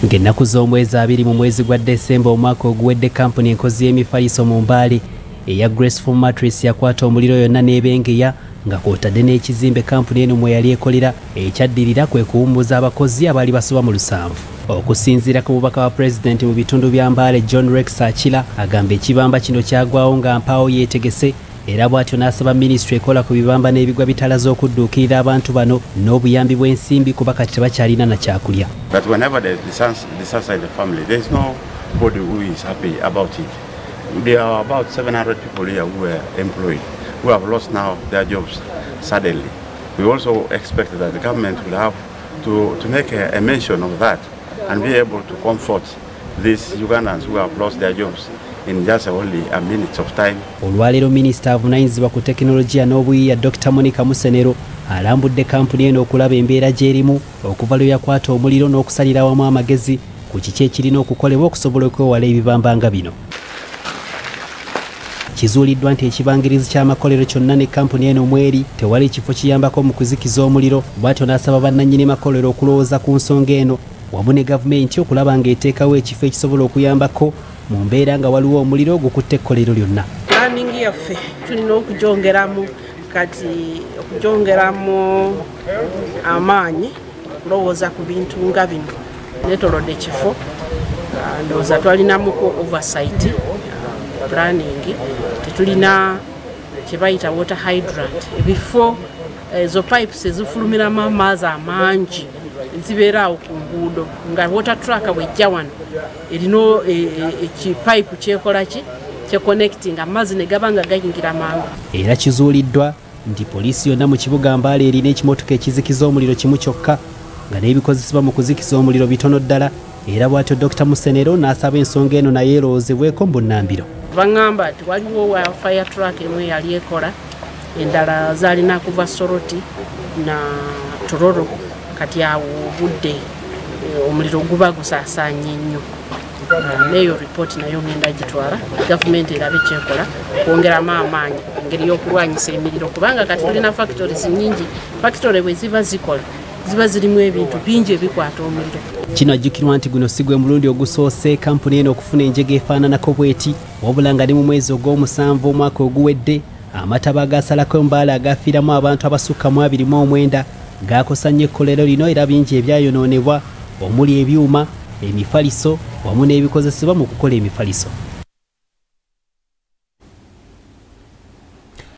Ng'ennaku z'omwezi 2 mu mwezi gwa Desemba omwaka oguwedde kampuni enkozi y'emifaliso mu Abaali eya Graceful Matrix yakwata omuliro yonna n'ebengeya nga kw'otadde n'ekizimbe kampuni eno mwe yali ekolera ekyaddirira kwe kuwummuza abakozi abaali basoba mu 7. Okusinziira ku mubaka wa pulezidenti mu bitundu bya Mbale John Rex Akila agamba ekibamba kino kyagwawo nga mpaawo yeetegese era bw'atyo n'asaba minisitule ekola ku bibamba n'ebigwa bitalaze okudduukirira abantu bano n'obuyambi bw'ensimbi kuba kati tebakyalina na kyakulya. But whenever there is disaster in the family, there is nobody who is happy about it. There are about 700 people here who were employed, who have lost now their jobs suddenly. We also expect that the government will have to make a mention of that and be able to comfort these Ugandans who have lost their jobs in just only a minute of time. Olwaleero minisita avunaanyizibwa ku tekinologiya n'obuyiiya Dr. Monica Musenero alambudde kampuni eno okulaba embeera gy'erimu okuva lwe yakwata omuliro n'okusalira awamu amagezi ku kiki ekirina okukolebwa okusobola okwewala ebibamba nga bino. Kizuuliddwa nti ekibangirizi ky'amakolero kyonna ne kampuni eno mweri tewali kifo kiyambako mu kuzikiza omuliro, bw'atyo n'asaba bannannyini makolero okulowooza ku nsonga eno wamu ne gavumenti okulaba ng'eteekawo ekifo ekisobola okuyambako mu mbeera nga waliwo omuliro ogukutte ekkolero lyonna. Planning yaffe tulina okugyongeramu kati okugyongeramu amaanyi okulowooza ku bintu nga bino netolodde ekifo ndowooza twalinamuko oversight planning tetulina kyebayita water hydrant ebifo ezo pipes ezifulumiramu amaazi amangi zibeeraawo ku nguudo nga water truck bwejja wano erino ekipipe kyekola ki kyekonecting amazzi ne gaba nga gayingira mangu. Era kizuuliddwa nti poliisi yonna mu kibuga Mbale erina ekimotoka ekizikiza omuliro kimu kyokka nga n'ebikozesebwa mu kuzikiza omuliro bitono ddala, era bw'atyo Dr. Musenero n'asaba ensonga eno naye erowoozebweko mu bunnambiro. Baŋŋamba nti waliwo wa fire truck emu eyali ekola, endala zaalina kuva Soroti na Tororo, kati awo obudde omuliro guba gusaasaanye nnyo. Neyo ripooti nayo ngenda gitwala gavumenti erabe kyekola kwongeramu amaanyi engeri y'okulwanyisa emiriro, kubanga kati tulina factories nnyingi. Factory bwe ziba zikola ziba zirimu ebintu bingi ebikwata omuliro. Kino ajjukirwa nti guno si gwe mulundi ogusoose kampuni eno okufuna enjega efaananako bw'eti, wabula nga ne mu mwezi ogw'omusanvu omwaka oguwedde amataba agaasalako Mbale agaafiiramu abantu abasukka mu 29 gaakosa nnyo ekkolero lino era bingi ebyayonoonebwa omuli ebyuma, emifaliso wamu n'ebikozesebwa mu kukola emifaliso.